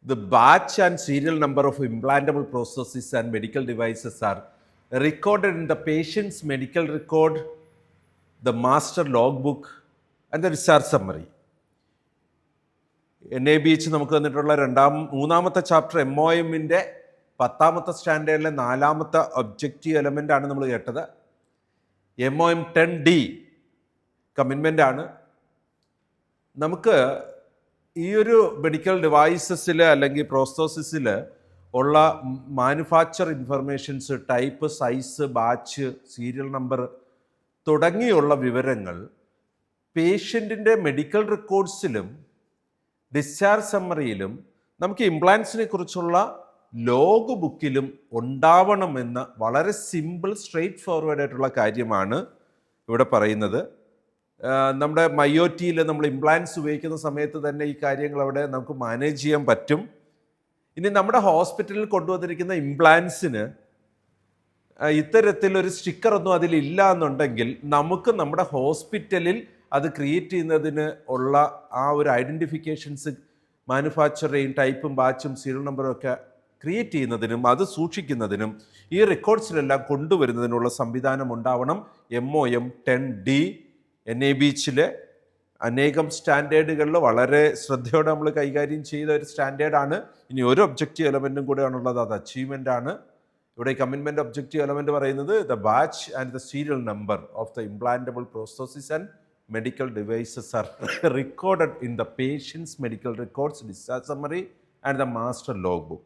The batch and serial number of implantable prostheses and medical devices are recorded in the patient's medical record, the master logbook, and the research summary. NABH നമുക്ക് തന്നിട്ടുള്ള മൂന്നാമത്തെ chapter MOMൻ്റെ 10ാമത്തെ സ്റ്റാൻഡേർഡിലെ 4ാമത്തെ objective element ആണ് നമ്മൾ കേട്ടത്. MOM 10D commitment ആണ്. നമുക്ക് ഈ ഒരു മെഡിക്കൽ ഡിവൈസസിൽ അല്ലെങ്കിൽ പ്രോസ്തോസിസിൽ ഉള്ള manufacture informations, type, size, batch, serial number തുടങ്ങിയുള്ള വിവരങ്ങൾ പേഷ്യൻറ്റിൻ്റെ മെഡിക്കൽ റെക്കോർഡ്സിലും ഡിസ്ചാർജ് സമ്മറിയിലും നമുക്ക് ഇംപ്ലാൻസിനെ കുറിച്ചുള്ള ലോഗ് ബുക്കിലും ഉണ്ടാവണമെന്ന് വളരെ സിമ്പിൾ സ്ട്രെയിറ്റ് ഫോർവേഡ് ആയിട്ടുള്ള കാര്യമാണ് ഇവിടെ പറയുന്നത്. നമ്മുടെ മയോറ്റിയിൽ നമ്മൾ ഇംപ്ലാൻസ് ഉപയോഗിക്കുന്ന സമയത്ത് തന്നെ ഈ കാര്യങ്ങൾ അവിടെ നമുക്ക് മാനേജ് ചെയ്യാൻ പറ്റും. ഇനി നമ്മുടെ ഹോസ്പിറ്റലിൽ കൊണ്ടുവന്നിരിക്കുന്ന ഇംപ്ലാൻസിന് ഇത്തരത്തിലൊരു സ്റ്റിക്കറൊന്നും അതിലില്ല എന്നുണ്ടെങ്കിൽ നമുക്ക് നമ്മുടെ ഹോസ്പിറ്റലിൽ അത് ക്രിയേറ്റ് ചെയ്യുന്നതിന് ഉള്ള ആ ഒരു ഐഡൻറ്റിഫിക്കേഷൻസ് മാനുഫാക്ചറിങ് ടൈപ്പും ബാച്ചും സീരിയൽ നമ്പറും ഒക്കെ ക്രിയേറ്റ് ചെയ്യുന്നതിനും അത് സൂക്ഷിക്കുന്നതിനും ഈ റെക്കോർഡ്സിലെല്ലാം കൊണ്ടുവരുന്നതിനുള്ള സംവിധാനം ഉണ്ടാവണം. MOM 10D NABHലെ അനേകം സ്റ്റാൻഡേർഡുകളിൽ വളരെ ശ്രദ്ധയോടെ നമ്മൾ കൈകാര്യം ചെയ്ത ഒരു സ്റ്റാൻഡേർഡാണ്. ഇനി ഒരു ഒബ്ജക്റ്റീവ് എലമെൻറ്റും കൂടെ ആണുള്ളത്, അത് അച്ചീവ്മെൻ്റ് ആണ്. ഇവിടെ കമ്മിറ്റ്മെൻ്റ് ഒബ്ജക്റ്റീവ് എലമെൻറ്റ് പറയുന്നത് the batch and the serial number of the implantable prosthesis and medical devices are recorded in the patient's medical records, discharge summary and the master logbook.